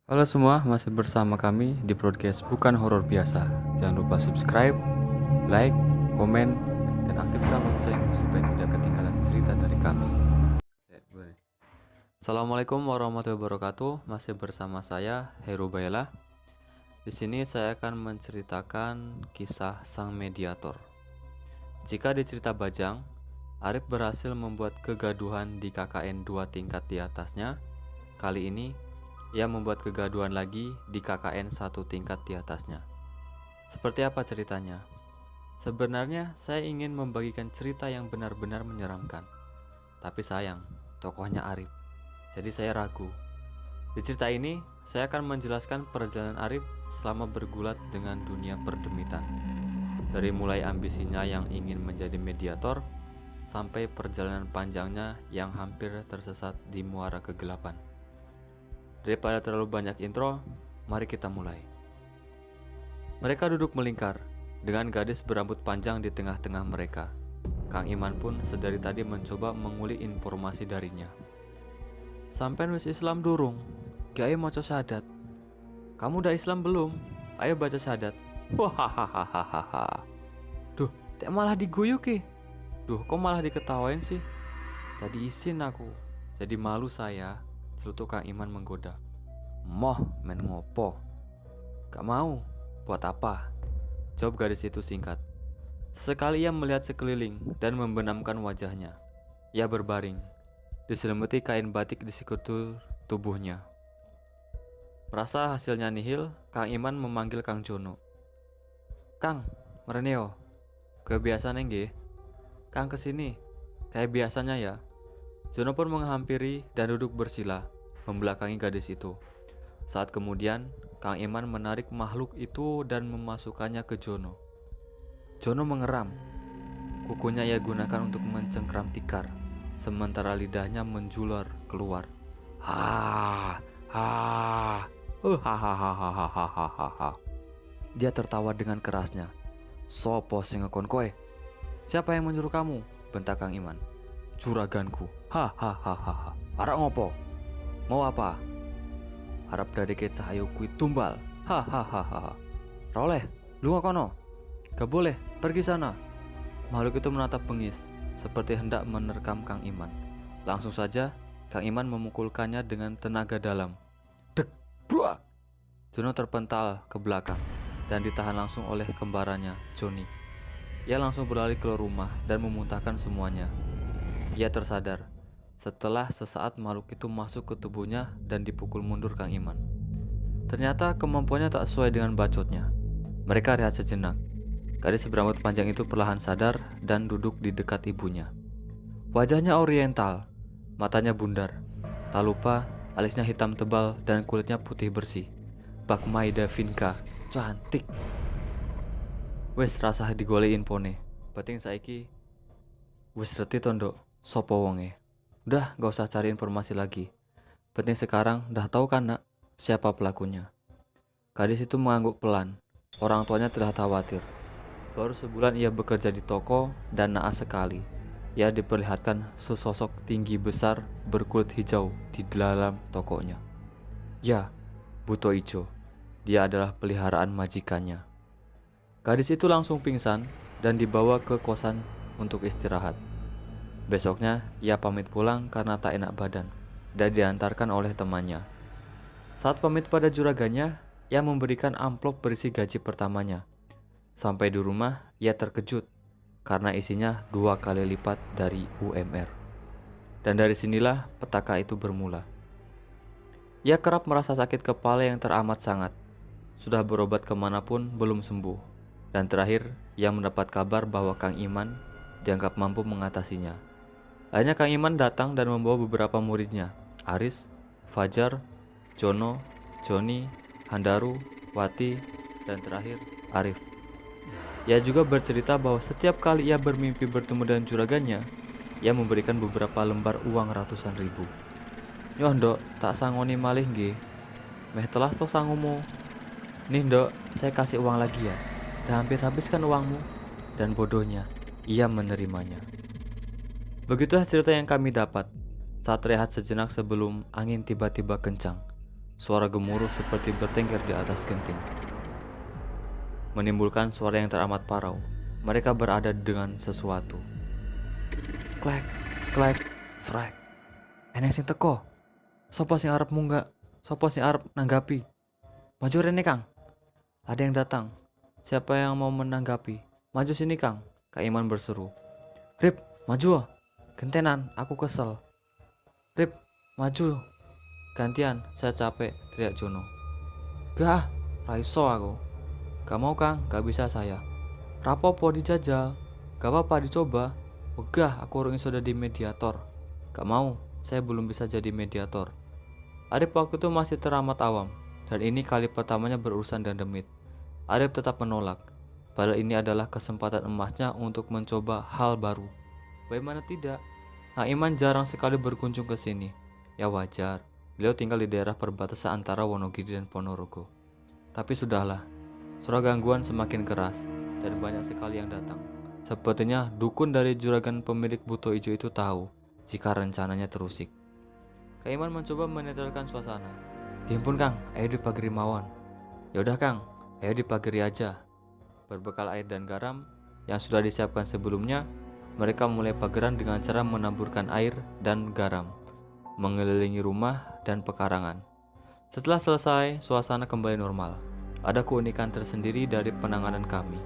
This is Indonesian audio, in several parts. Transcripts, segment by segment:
Halo semua, masih bersama kami di podcast Bukan Horor Biasa. Jangan lupa subscribe, like, komen, dan aktifkan lonceng supaya tidak ketinggalan cerita dari kami. Boleh. Assalamualaikum warahmatullahi wabarakatuh. Masih bersama saya Heru Bayla. Di sini saya akan menceritakan kisah sang mediator. Jika di cerita Bajang, Arif berhasil membuat kegaduhan di KKN 2 tingkat di atasnya. Kali ini ia membuat kegaduhan lagi di KKN 1 tingkat di atasnya. Seperti apa ceritanya? Sebenarnya saya ingin membagikan cerita yang benar-benar menyeramkan. Tapi sayang, tokohnya Arif. Jadi saya ragu. Di cerita ini, saya akan menjelaskan perjalanan Arif selama bergulat dengan dunia perdemitan. Dari mulai ambisinya yang ingin menjadi mediator, sampai perjalanan panjangnya yang hampir tersesat di muara kegelapan. Daripada terlalu banyak intro, mari kita mulai. Mereka duduk melingkar, dengan gadis berambut panjang di tengah-tengah mereka. Kang Iman pun sedari tadi mencoba mengulik informasi darinya. Sampai wis Islam durung, Kiai maca syahadat. Kamu udah Islam belum? Ayo baca syahadat. Wahahaha. Duh, tak malah diguyuk ki. Duh, kok malah diketawain sih? Tadi izin aku, jadi malu saya. Celutuk Kang Iman menggoda. Moh, main ngopo? Gak mau. Buat apa? Jawab gadis itu singkat. Sesekali ia melihat sekeliling dan membenamkan wajahnya. Ia berbaring, diselimuti kain batik di sekutu tubuhnya. Merasa hasilnya nihil, Kang Iman memanggil Kang Jono. Kang, mereneo. Kebiasaan nggih. Kang kesini. Kayak biasanya ya. Jono pun menghampiri dan duduk bersila, membelakangi gadis itu. Saat kemudian, Kang Iman menarik makhluk itu dan memasukkannya ke Jono. Jono mengeram. Kukunya ia gunakan untuk mencengkram tikar, sementara lidahnya menjular keluar. Hahaha. Dia tertawa dengan kerasnya. Sopo sing ngekon kowe? Siapa yang menyuruh kamu? Bentak Kang Iman. Juraganku. Hahaha. Arek ngopo? Mau apa? Harap dari cahayu kui tumbal. Hahaha. Roleh, lu kono. Gak boleh, pergi sana. Makhluk itu menatap bengis, seperti hendak menerkam Kang Iman. Langsung saja, Kang Iman memukulkannya dengan tenaga dalam. Dek, buah. Jono terpental ke belakang dan ditahan langsung oleh kembarannya, Joni. Ia langsung berlari keluar rumah dan memuntahkan semuanya. Ia tersadar setelah sesaat makhluk itu masuk ke tubuhnya dan dipukul mundur Kang Iman. Ternyata kemampuannya tak sesuai dengan bacotnya. Mereka rehat sejenak. Gadis berambut panjang itu perlahan sadar dan duduk di dekat ibunya. Wajahnya oriental, matanya bundar. Tak lupa alisnya hitam tebal dan kulitnya putih bersih. Bak Maida Vinka, cantik. Wes rasa digolein pone. Penting saiki wes reti tondo, sopo wonge. Udah gak usah cari informasi lagi. Penting sekarang dah tahu kan nak siapa pelakunya. Gadis itu mengangguk pelan. Orang tuanya terlihat khawatir. Baru sebulan ia bekerja di toko dan naas sekali. Ia diperlihatkan sesosok tinggi besar berkulit hijau di dalam tokonya. Ya, Buto Ijo. Dia adalah peliharaan majikannya. Gadis itu langsung pingsan dan dibawa ke kosan untuk istirahat. Besoknya, ia pamit pulang karena tak enak badan dan diantarkan oleh temannya. Saat pamit pada juragannya, ia memberikan amplop berisi gaji pertamanya. Sampai di rumah, ia terkejut karena isinya 2 kali lipat dari UMR. Dan dari sinilah petaka itu bermula. Ia kerap merasa sakit kepala yang teramat sangat. Sudah berobat kemanapun belum sembuh. Dan terakhir, ia mendapat kabar bahwa Kang Iman dianggap mampu mengatasinya. Akhirnya Kang Iman datang dan membawa beberapa muridnya, Aris, Fajar, Jono, Joni, Handaru, Wati, dan terakhir Arif. Ia juga bercerita bahwa setiap kali ia bermimpi bertemu dengan juragannya, ia memberikan beberapa lembar uang ratusan ribu. Yoh ndok, tak sangoni malih nggih. Meh telah toh sangumu. Nih ndok, saya kasih uang lagi ya. Dah hampir habiskan uangmu. Dan bodohnya, ia menerimanya. Begitulah cerita yang kami dapat saat rehat sejenak sebelum angin tiba-tiba kencang. Suara gemuruh seperti bertengkar di atas genting, menimbulkan suara yang teramat parau. Mereka berada dengan sesuatu. Klek, klek, srek. Eneng sing teko. Sopo sing arep munggah? Sopo sing arep nanggapi? Maju rene, Kang. Ada yang datang. Siapa yang mau menanggapi? Maju sini, Kang. Kak Iman berseru. Rip, maju. Gentenan, aku kesel. Rip, maju. Gantian, saya capek, teriak Jono. Gak, raiso aku. Gak mau, Kang, gak bisa saya. Rapopo dijajal. Gak apa-apa dicoba. Wegah, aku urung iso dadi mediator. Gak mau, saya belum bisa jadi mediator. Arif waktu itu masih teramat awam, dan ini kali pertamanya berurusan dan demit. Arif tetap menolak, padahal ini adalah kesempatan emasnya untuk mencoba hal baru. Bagaimana tidak? Nah, Iman jarang sekali berkunjung ke sini. Ya wajar, beliau tinggal di daerah perbatasan antara Wonogiri dan Ponorogo. Tapi sudahlah, suara gangguan semakin keras, dan banyak sekali yang datang. Sepertinya dukun dari juragan pemilik Buto Ijo itu tahu jika rencananya terusik. Kak Iman mencoba menetralkan suasana. Dihimpun, Kang, ayo dipagari mawon. Yaudah, Kang, ayo dipagari aja. Berbekal air dan garam yang sudah disiapkan sebelumnya, mereka mulai pageran dengan cara menaburkan air dan garam, mengelilingi rumah dan pekarangan. Setelah selesai, suasana kembali normal. Ada keunikan tersendiri dari penanganan kami.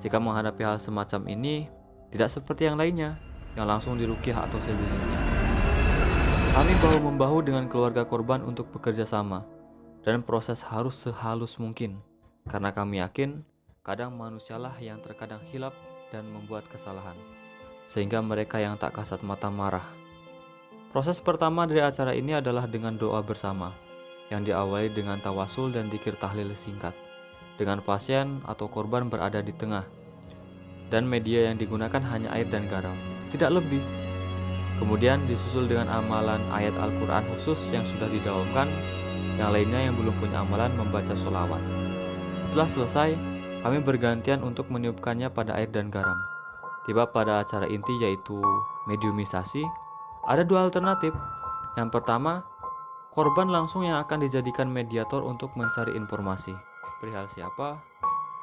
Jika menghadapi hal semacam ini, tidak seperti yang lainnya, yang langsung diruqyah atau sejenisnya. Kami bahu-membahu dengan keluarga korban untuk bekerja sama, dan proses harus sehalus mungkin, karena kami yakin kadang manusialah yang terkadang hilap dan membuat kesalahan, sehingga mereka yang tak kasat mata marah. Proses pertama dari acara ini adalah dengan doa bersama, yang diawali dengan tawasul dan dzikir tahlil singkat, dengan pasien atau korban berada di tengah, dan media yang digunakan hanya air dan garam, tidak lebih. Kemudian disusul dengan amalan ayat Al-Quran khusus yang sudah didaumkan, yang lainnya yang belum punya amalan membaca sholawat. Setelah selesai, kami bergantian untuk meniupkannya pada air dan garam. Tiba pada acara inti yaitu mediumisasi, ada dua alternatif. Yang pertama, korban langsung yang akan dijadikan mediator untuk mencari informasi perihal siapa,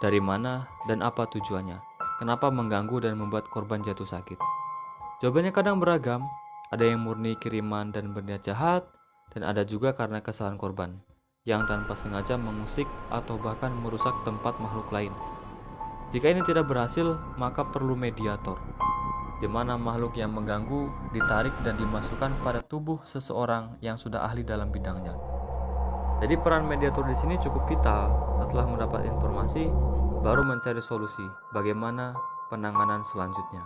dari mana, dan apa tujuannya, kenapa mengganggu dan membuat korban jatuh sakit. Jawabannya kadang beragam, ada yang murni kiriman dan berniat jahat, dan ada juga karena kesalahan korban, yang tanpa sengaja mengusik atau bahkan merusak tempat makhluk lain. Jika ini tidak berhasil, maka perlu mediator, di mana makhluk yang mengganggu ditarik dan dimasukkan pada tubuh seseorang yang sudah ahli dalam bidangnya. Jadi peran mediator di sini cukup vital. Setelah mendapat informasi, baru mencari solusi bagaimana penanganan selanjutnya.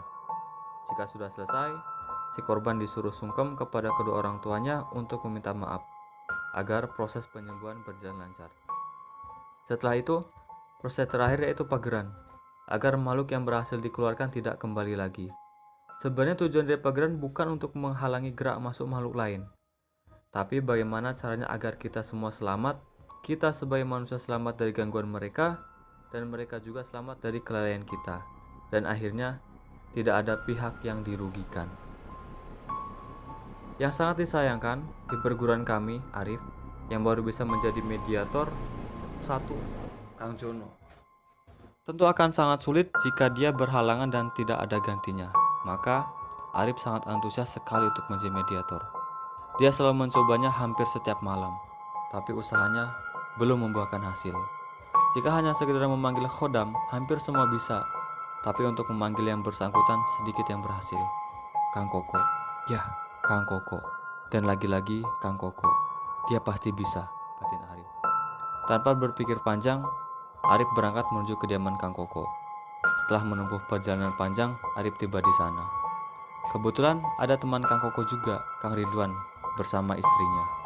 Jika sudah selesai, si korban disuruh sungkem kepada kedua orang tuanya untuk meminta maaf, agar proses penyembuhan berjalan lancar. Setelah itu, proses terakhir yaitu pageran, agar makhluk yang berhasil dikeluarkan tidak kembali lagi. Sebenarnya tujuan dari pageran bukan untuk menghalangi gerak masuk makhluk lain, tapi bagaimana caranya agar kita semua selamat, kita sebagai manusia selamat dari gangguan mereka, dan mereka juga selamat dari kelalaian kita, dan akhirnya tidak ada pihak yang dirugikan. Yang sangat disayangkan, di perguruan kami, Arif, yang baru bisa menjadi mediator, satu, Kang Jono. Tentu akan sangat sulit jika dia berhalangan dan tidak ada gantinya. Maka, Arif sangat antusias sekali untuk menjadi mediator. Dia selalu mencobanya hampir setiap malam, tapi usahanya belum membuahkan hasil. Jika hanya sekedar memanggil khodam, hampir semua bisa. Tapi untuk memanggil yang bersangkutan sedikit yang berhasil. Kang Koko, ya Kang Koko, dan lagi-lagi Kang Koko. Dia pasti bisa, batin Arif. Tanpa berpikir panjang, Arif berangkat menuju kediaman Kang Koko. Setelah menempuh perjalanan panjang, Arif tiba di sana. Kebetulan ada teman Kang Koko juga, Kang Ridwan, bersama istrinya.